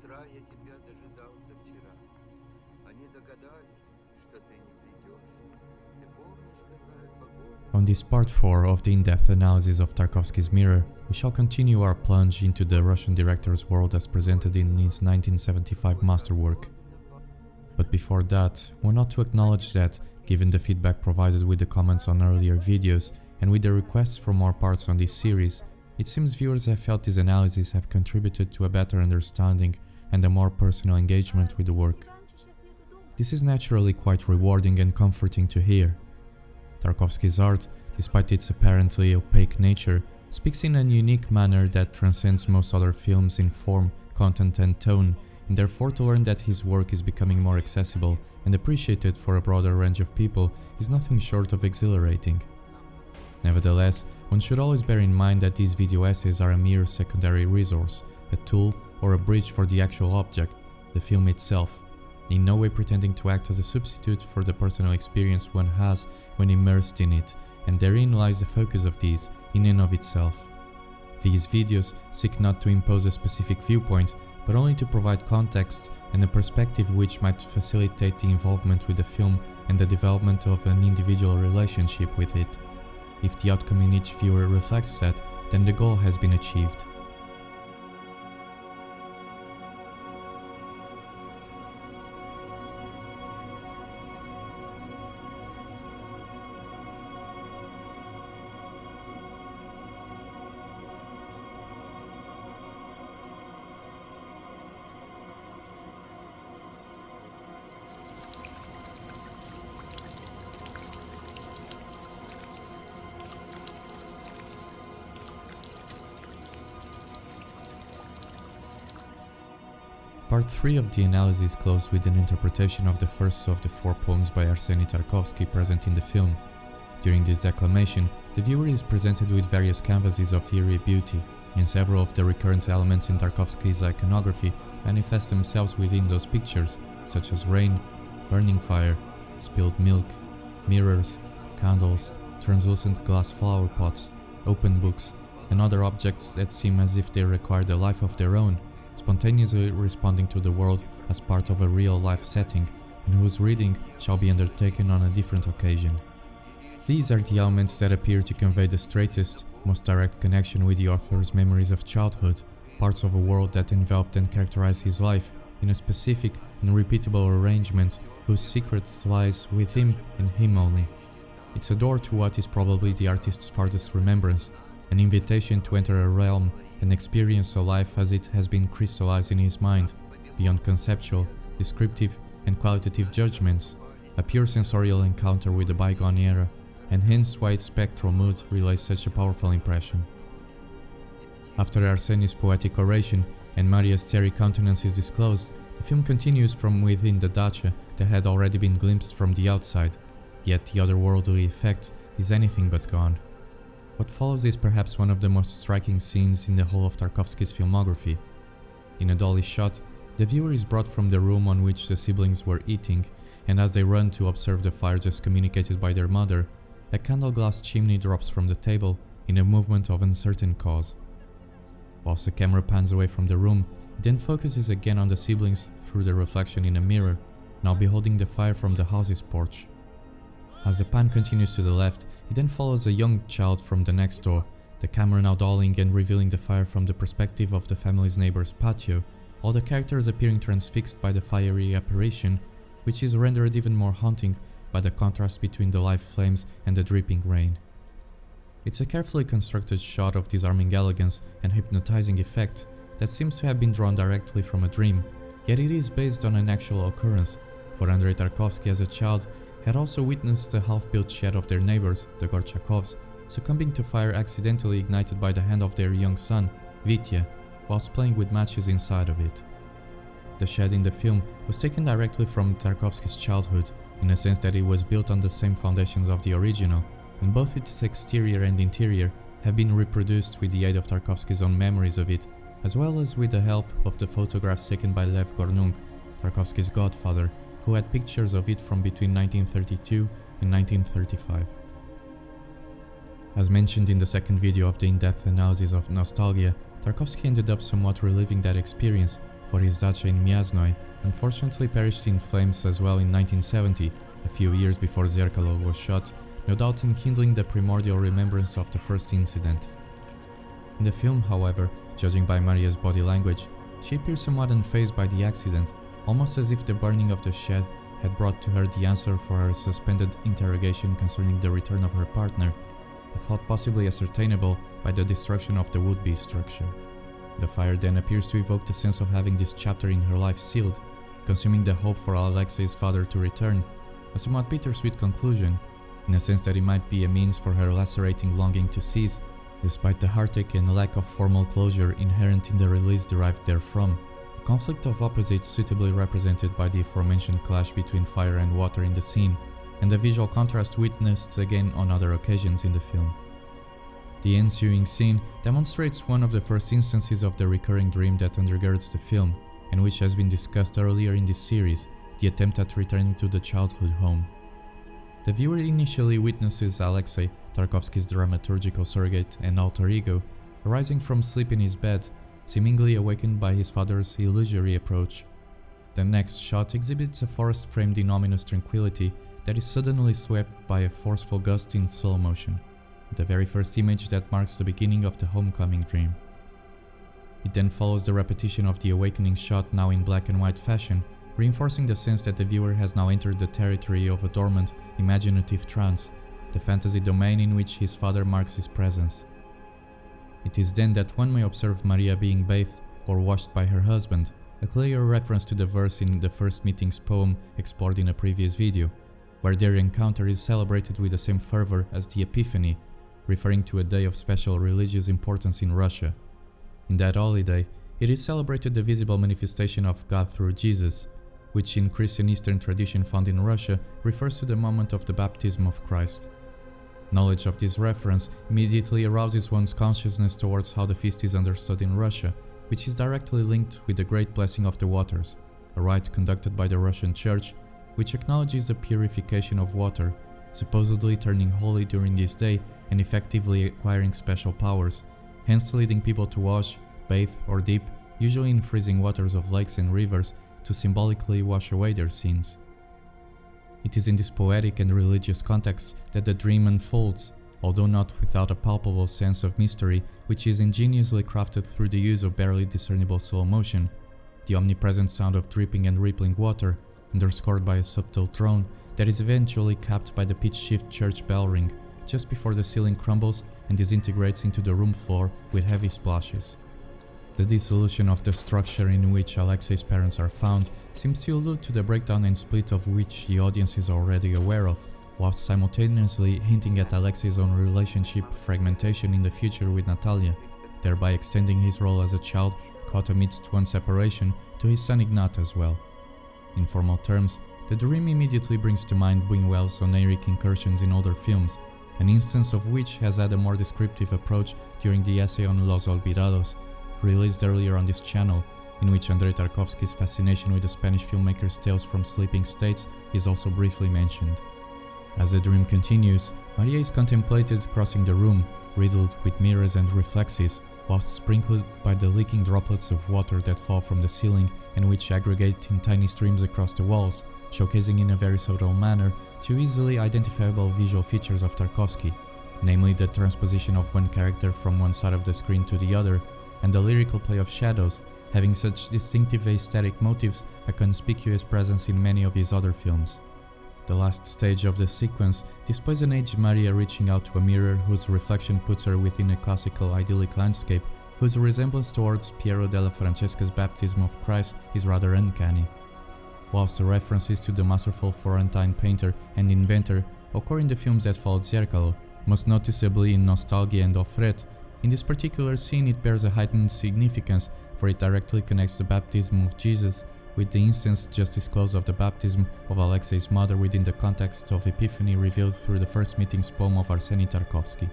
утра я тебя дожидался вчера. Они догадались, что ты не придешь. Ты помнишь, какая погода? On this part 4 of the in-depth analysis of Tarkovsky's Mirror, we shall continue our plunge into the Russian director's world as presented in his 1975 masterwork. But before that, we're not to acknowledge that, given the feedback provided with the comments on earlier videos and with the requests for more parts on this series, it seems viewers have felt these analyses have contributed to a better understanding and a more personal engagement with the work. This is naturally quite rewarding and comforting to hear. Tarkovsky's art, despite its apparently opaque nature, speaks in a unique manner that transcends most other films in form, content and tone, and therefore to learn that his work is becoming more accessible and appreciated for a broader range of people is nothing short of exhilarating. Nevertheless, one should always bear in mind that these video essays are a mere secondary resource, a tool or a bridge for the actual object, the film itself, in no way pretending to act as a substitute for the personal experience one has when immersed in it, and therein lies the focus of these, in and of itself. These videos seek not to impose a specific viewpoint, but only to provide context and a perspective which might facilitate the involvement with the film and the development of an individual relationship with it. If the outcome in each viewer reflects that, then the goal has been achieved. Part 3 of the analysis closed with an interpretation of the first of the 4 poems by Arseny Tarkovsky present in the film. During this declamation, the viewer is presented with various canvases of eerie beauty, and several of the recurrent elements in Tarkovsky's iconography manifest themselves within those pictures, such as rain, burning fire, spilled milk, mirrors, candles, translucent glass flower pots, open books, and other objects that seem as if they required a life of their own, spontaneously responding to the world as part of a real-life setting, and whose reading shall be undertaken on a different occasion. These are the elements that appear to convey the straightest, most direct connection with the author's memories of childhood, parts of a world that enveloped and characterized his life in a specific and repeatable arrangement whose secret lies with him and him only. It's a door to what is probably the artist's farthest remembrance, an invitation to enter a realm and experience a life as it has been crystallized in his mind, beyond conceptual, descriptive and qualitative judgments, a pure sensorial encounter with the bygone era, and hence why its spectral mood relays such a powerful impression. After Arseny's poetic oration and Maria's starry countenance is disclosed, the film continues from within the dacha that had already been glimpsed from the outside, yet the otherworldly effect is anything but gone. What follows is perhaps one of the most striking scenes in the whole of Tarkovsky's filmography. In a dolly shot, the viewer is brought from the room on which the siblings were eating, and as they run to observe the fire just communicated by their mother, a candle glass chimney drops from the table in a movement of uncertain cause. Whilst the camera pans away from the room, it then focuses again on the siblings through the reflection in a mirror, now beholding the fire from the house's porch. As the pan continues to the left, it then follows a young child from the next door, the camera now dollying and revealing the fire from the perspective of the family's neighbor's patio, all the characters appearing transfixed by the fiery apparition, which is rendered even more haunting by the contrast between the live flames and the dripping rain. It's a carefully constructed shot of disarming elegance and hypnotizing effect that seems to have been drawn directly from a dream, yet it is based on an actual occurrence, for Andrei Tarkovsky as a child had also witnessed the half-built shed of their neighbors, the Gorchakovs, succumbing to fire accidentally ignited by the hand of their young son, Vitya, whilst playing with matches inside of it. The shed in the film was taken directly from Tarkovsky's childhood, in a sense that it was built on the same foundations of the original, and both its exterior and interior have been reproduced with the aid of Tarkovsky's own memories of it, as well as with the help of the photographs taken by Lev Gornung, Tarkovsky's godfather, who had pictures of it from between 1932 and 1935. As mentioned in the second video of the in-depth analysis of nostalgia, Tarkovsky ended up somewhat reliving that experience, for his dacha in Miasnoi, unfortunately perished in flames as well in 1970, a few years before Zerkalo was shot, no doubt enkindling the primordial remembrance of the first incident. In the film, however, judging by Maria's body language, she appears somewhat unfazed by the accident, almost as if the burning of the shed had brought to her the answer for her suspended interrogation concerning the return of her partner, a thought possibly ascertainable by the destruction of the would-be structure. The fire then appears to evoke the sense of having this chapter in her life sealed, consuming the hope for Alexei's father to return, a somewhat bittersweet conclusion, in a sense that it might be a means for her lacerating longing to cease, despite the heartache and lack of formal closure inherent in the release derived therefrom, a conflict of opposites suitably represented by the aforementioned clash between fire and water in the scene, and the visual contrast witnessed again on other occasions in the film. The ensuing scene demonstrates one of the first instances of the recurring dream that undergirds the film, and which has been discussed earlier in this series, the attempt at returning to the childhood home. The viewer initially witnesses Alexei, Tarkovsky's dramaturgical surrogate and alter ego, arising from sleep in his bed, seemingly awakened by his father's illusory approach. The next shot exhibits a forest framed in ominous tranquility that is suddenly swept by a forceful gust in slow motion, the very first image that marks the beginning of the homecoming dream. It then follows the repetition of the awakening shot now in black and white fashion, reinforcing the sense that the viewer has now entered the territory of a dormant, imaginative trance, the fantasy domain in which his father marks his presence. It is then that one may observe Maria being bathed or washed by her husband, a clear reference to the verse in the First Meeting's poem explored in a previous video, where their encounter is celebrated with the same fervor as the Epiphany, referring to a day of special religious importance in Russia. In that holiday, it is celebrated the visible manifestation of God through Jesus, which in Christian Eastern tradition found in Russia refers to the moment of the baptism of Christ. Knowledge of this reference immediately arouses one's consciousness towards how the feast is understood in Russia, which is directly linked with the Great Blessing of the Waters, a rite conducted by the Russian Church, which acknowledges the purification of water, supposedly turning holy during this day and effectively acquiring special powers, hence leading people to wash, bathe or dip, usually in freezing waters of lakes and rivers, to symbolically wash away their sins. It is in this poetic and religious context that the dream unfolds, although not without a palpable sense of mystery, which is ingeniously crafted through the use of barely discernible slow motion, the omnipresent sound of dripping and rippling water, underscored by a subtle drone that is eventually capped by the pitch-shift church bell ring, just before the ceiling crumbles and disintegrates into the room floor with heavy splashes. The dissolution of the structure in which Alexei's parents are found seems to allude to the breakdown and split of which the audience is already aware of, whilst simultaneously hinting at Alexei's own relationship fragmentation in the future with Natalia, thereby extending his role as a child caught amidst one separation to his son Ignat as well. In formal terms, the dream immediately brings to mind Buñuel's oneiric incursions in older films, an instance of which has had a more descriptive approach during the essay on Los Olvidados, released earlier on this channel, in which Andrei Tarkovsky's fascination with the Spanish filmmaker's tales from sleeping states is also briefly mentioned. As the dream continues, Maria is contemplated crossing the room, riddled with mirrors and reflexes, whilst sprinkled by the leaking droplets of water that fall from the ceiling and which aggregate in tiny streams across the walls, showcasing in a very subtle manner two easily identifiable visual features of Tarkovsky, namely the transposition of one character from one side of the screen to the other, and the lyrical play of shadows, having such distinctive aesthetic motifs a conspicuous presence in many of his other films. The last stage of the sequence displays an aged Maria reaching out to a mirror whose reflection puts her within a classical idyllic landscape whose resemblance towards Piero della Francesca's baptism of Christ is rather uncanny. Whilst the references to the masterful Florentine painter and inventor occur in the films that followed Zerkalo, most noticeably in Nostalgia and Offret, in this particular scene it bears a heightened significance, for it directly connects the baptism of Jesus with the instance just disclosed of the baptism of Alexei's mother within the context of Epiphany revealed through the First Meeting's poem of Arseny Tarkovsky.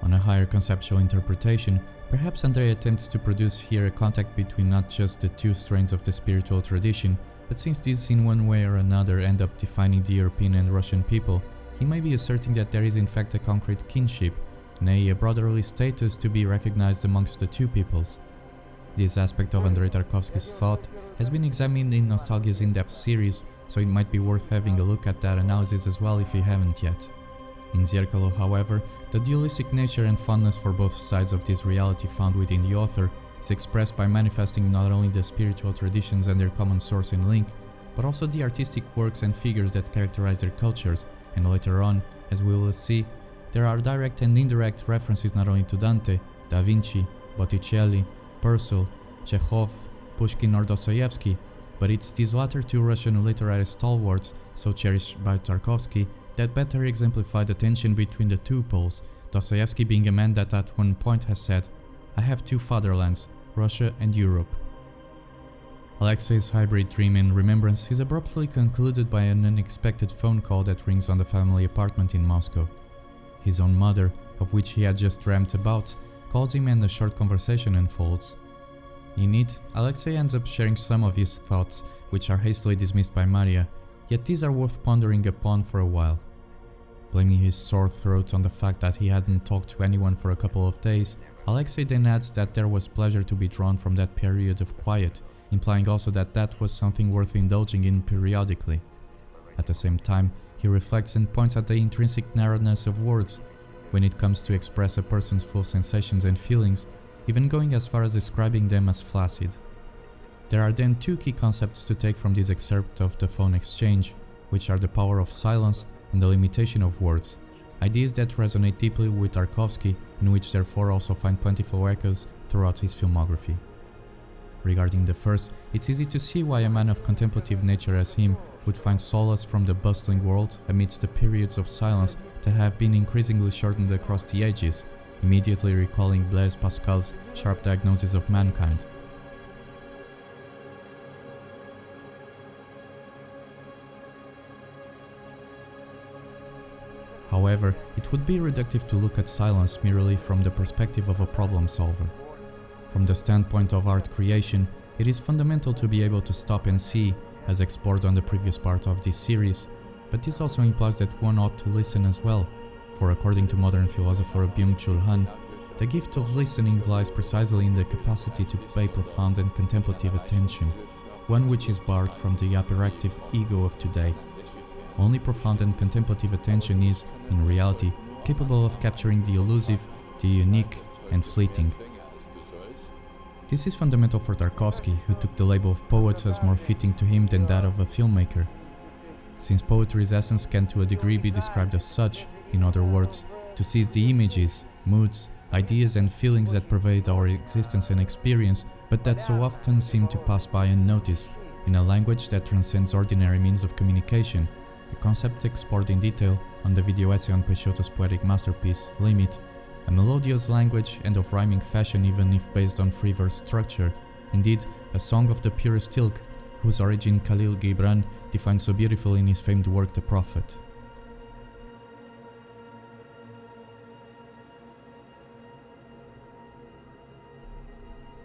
On a higher conceptual interpretation, perhaps Andrei attempts to produce here a contact between not just the two strains of the spiritual tradition, but since these in one way or another end up defining the European and Russian people, he may be asserting that there is in fact a concrete kinship, nay, a brotherly status to be recognized amongst the two peoples. This aspect of Andrei Tarkovsky's thought has been examined in Nostalgia's in-depth series, so it might be worth having a look at that analysis as well if you haven't yet. In Zerkalo, however, the dualistic nature and fondness for both sides of this reality found within the author is expressed by manifesting not only the spiritual traditions and their common source and link, but also the artistic works and figures that characterize their cultures, and later on, as we will see, there are direct and indirect references not only to Dante, Da Vinci, Botticelli, Purcell, Chekhov, Pushkin or Dostoevsky, but it's these latter two Russian literary stalwarts, so cherished by Tarkovsky, that better exemplify the tension between the two poles, Dostoevsky being a man that at one point has said, "I have two fatherlands, Russia and Europe." Alexei's hybrid dream and remembrance is abruptly concluded by an unexpected phone call that rings on the family apartment in Moscow. His own mother, of which he had just dreamt about, calls him and a short conversation unfolds. In it, Alexei ends up sharing some of his thoughts, which are hastily dismissed by Maria, yet these are worth pondering upon for a while. Blaming his sore throat on the fact that he hadn't talked to anyone for a couple of days, Alexei then adds that there was pleasure to be drawn from that period of quiet, implying also that that was something worth indulging in periodically. At the same time, he reflects and points at the intrinsic narrowness of words when it comes to express a person's full sensations and feelings, even going as far as describing them as flaccid. There are then two key concepts to take from this excerpt of the phone exchange, which are the power of silence and the limitation of words, ideas that resonate deeply with Tarkovsky and which therefore also find plentiful echoes throughout his filmography. Regarding the first, it's easy to see why a man of contemplative nature as him would find solace from the bustling world amidst the periods of silence that have been increasingly shortened across the ages, immediately recalling Blaise Pascal's sharp diagnosis of mankind. However, it would be reductive to look at silence merely from the perspective of a problem solver. From the standpoint of art creation, it is fundamental to be able to stop and see, as explored on the previous part of this series, but this also implies that one ought to listen as well, for according to modern philosopher Byung-Chul Han, the gift of listening lies precisely in the capacity to pay profound and contemplative attention, one which is barred from the hyperactive ego of today. Only profound and contemplative attention is, in reality, capable of capturing the elusive, the unique, and fleeting. This is fundamental for Tarkovsky, who took the label of poet as more fitting to him than that of a filmmaker. Since poetry's essence can to a degree be described as such, in other words, to seize the images, moods, ideas and feelings that pervade our existence and experience, but that so often seem to pass by unnoticed, in a language that transcends ordinary means of communication, a concept explored in detail on the video essay on Peixoto's poetic masterpiece, Limit, a melodious language and of rhyming fashion even if based on free verse structure, indeed a song of the purest ilk, whose origin Khalil Gibran defines so beautifully in his famed work The Prophet.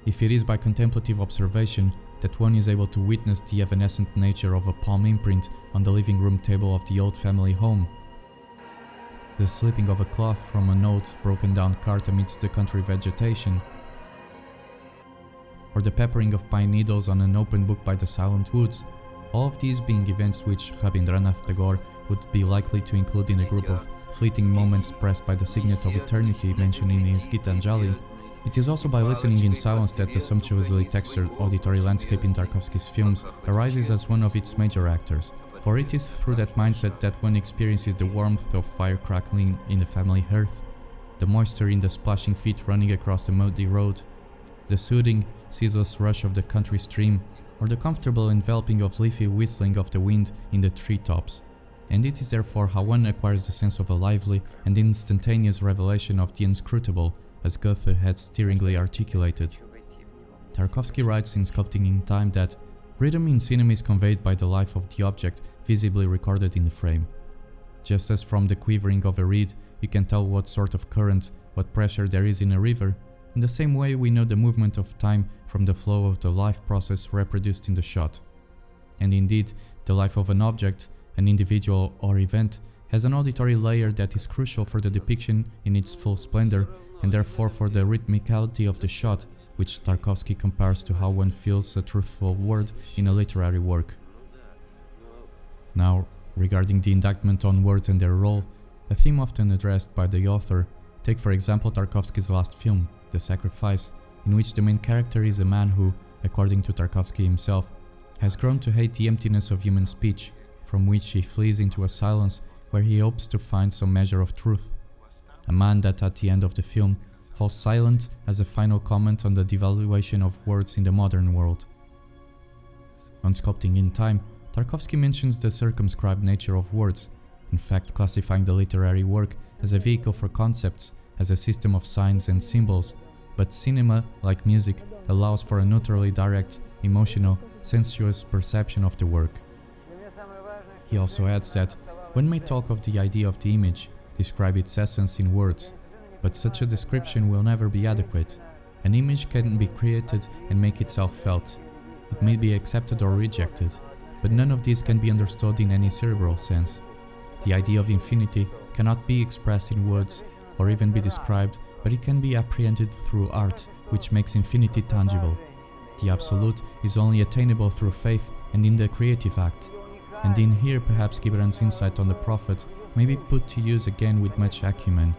If it is by contemplative observation that one is able to witness the evanescent nature of a palm imprint on the living room table of the old family home, the slipping of a cloth from an old, broken-down cart amidst the country vegetation, or the peppering of pine needles on an open book by the silent woods, all of these being events which Rabindranath Tagore would be likely to include in a group of fleeting moments pressed by the signet of eternity mentioned in his Gitanjali. It is also by listening in silence that the sumptuously textured auditory landscape in Tarkovsky's films arises as one of its major actors, for it is through that mindset that one experiences the warmth of fire crackling in the family hearth, the moisture in the splashing feet running across the muddy road, the soothing, ceaseless rush of the country stream, or the comfortable enveloping of leafy whistling of the wind in the treetops. And it is therefore how one acquires the sense of a lively and instantaneous revelation of the inscrutable, as Goethe had stirringly articulated. Tarkovsky writes in Sculpting in Time that rhythm in cinema is conveyed by the life of the object visibly recorded in the frame. Just as from the quivering of a reed you can tell what sort of current, what pressure there is in a river, in the same way we know the movement of time from the flow of the life process reproduced in the shot. And indeed, the life of an object, an individual or event, has an auditory layer that is crucial for the depiction in its full splendor, and therefore for the rhythmicality of the shot, which Tarkovsky compares to how one feels a truthful word in a literary work. Now, regarding the indictment on words and their role, a theme often addressed by the author, take for example Tarkovsky's last film, The Sacrifice, in which the main character is a man who, according to Tarkovsky himself, has grown to hate the emptiness of human speech, from which he flees into a silence where he hopes to find some measure of truth. A man that at the end of the film falls silent as a final comment on the devaluation of words in the modern world. On Sculpting in Time, Tarkovsky mentions the circumscribed nature of words, in fact classifying the literary work as a vehicle for concepts, as a system of signs and symbols, but cinema, like music, allows for a neutrally direct, emotional, sensuous perception of the work. He also adds that one may talk of the idea of the image, describe its essence in words, but such a description will never be adequate. An image can be created and make itself felt. It may be accepted or rejected, but none of these can be understood in any cerebral sense. The idea of infinity cannot be expressed in words or even be described, but it can be apprehended through art, which makes infinity tangible. The absolute is only attainable through faith and in the creative act. And in here perhaps Gibran's insight on the prophet may be put to use again with much acumen.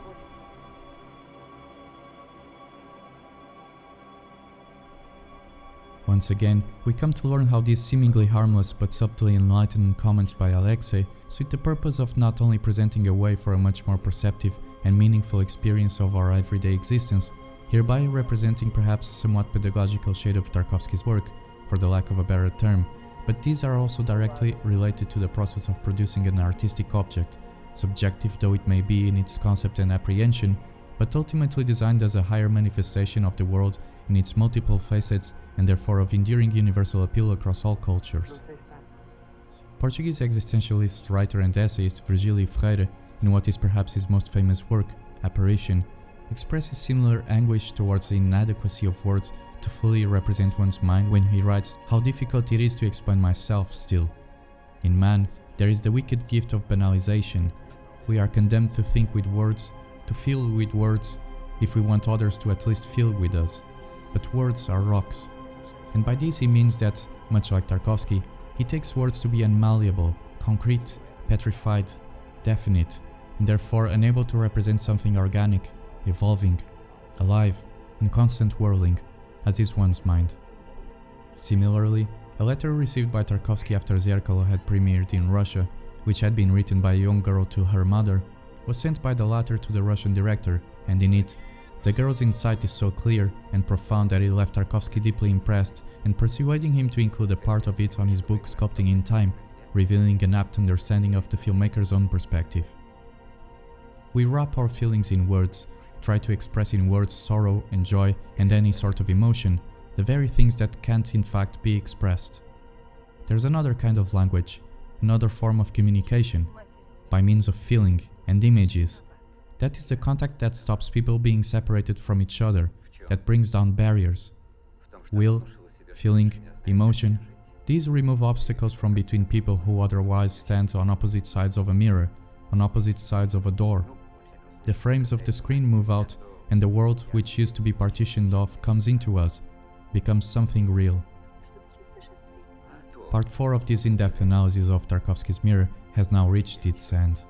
Once again, we come to learn how these seemingly harmless but subtly enlightened comments by Alexei suit the purpose of not only presenting a way for a much more perceptive and meaningful experience of our everyday existence, hereby representing perhaps a somewhat pedagogical shade of Tarkovsky's work, for the lack of a better term, but these are also directly related to the process of producing an artistic object, subjective though it may be in its concept and apprehension, but ultimately designed as a higher manifestation of the world in its multiple facets and therefore of enduring universal appeal across all cultures. Portuguese existentialist, writer and essayist Virgílio Ferreira, in what is perhaps his most famous work, Apparition, expresses similar anguish towards the inadequacy of words to fully represent one's mind when he writes how difficult it is to explain myself still. In man, there is the wicked gift of banalization. We are condemned to think with words, to feel with words, if we want others to at least feel with us. But words are rocks. And by this he means that, much like Tarkovsky, he takes words to be unmalleable, concrete, petrified, definite, and therefore unable to represent something organic, evolving, alive, in constant whirling, as is one's mind. Similarly, a letter received by Tarkovsky after Zerkalo had premiered in Russia, which had been written by a young girl to her mother, was sent by the latter to the Russian director, and in it, the girl's insight is so clear and profound that it left Tarkovsky deeply impressed and persuading him to include a part of it on his book Sculpting in Time, revealing an apt understanding of the filmmaker's own perspective. We wrap our feelings in words, try to express in words sorrow and joy and any sort of emotion, the very things that can't in fact be expressed. There's another kind of language, another form of communication, by means of feeling and images. That is the contact that stops people being separated from each other, that brings down barriers. Will, feeling, emotion, these remove obstacles from between people who otherwise stand on opposite sides of a mirror, on opposite sides of a door. The frames of the screen move out, and the world which used to be partitioned off comes into us, becomes something real. Part 4 of this in-depth analysis of Tarkovsky's Mirror has now reached its end.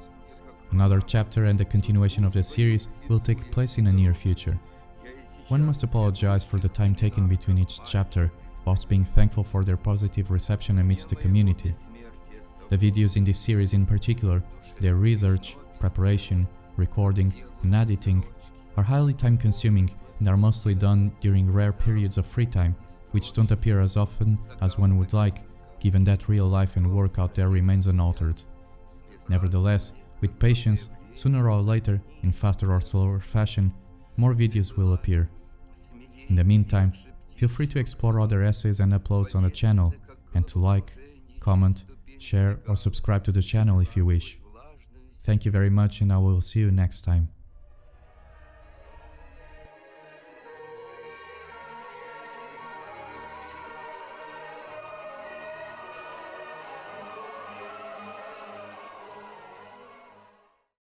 Another chapter and the continuation of the series will take place in the near future. One must apologize for the time taken between each chapter, whilst being thankful for their positive reception amidst the community. The videos in this series in particular, their research, preparation, recording and editing are highly time-consuming and are mostly done during rare periods of free time, which don't appear as often as one would like, given that real life and work out there remains unaltered. Nevertheless, with patience, sooner or later, in faster or slower fashion, more videos will appear. In the meantime, feel free to explore other essays and uploads on the channel, and to like, comment, share or subscribe to the channel if you wish. Thank you very much, and I will see you next time.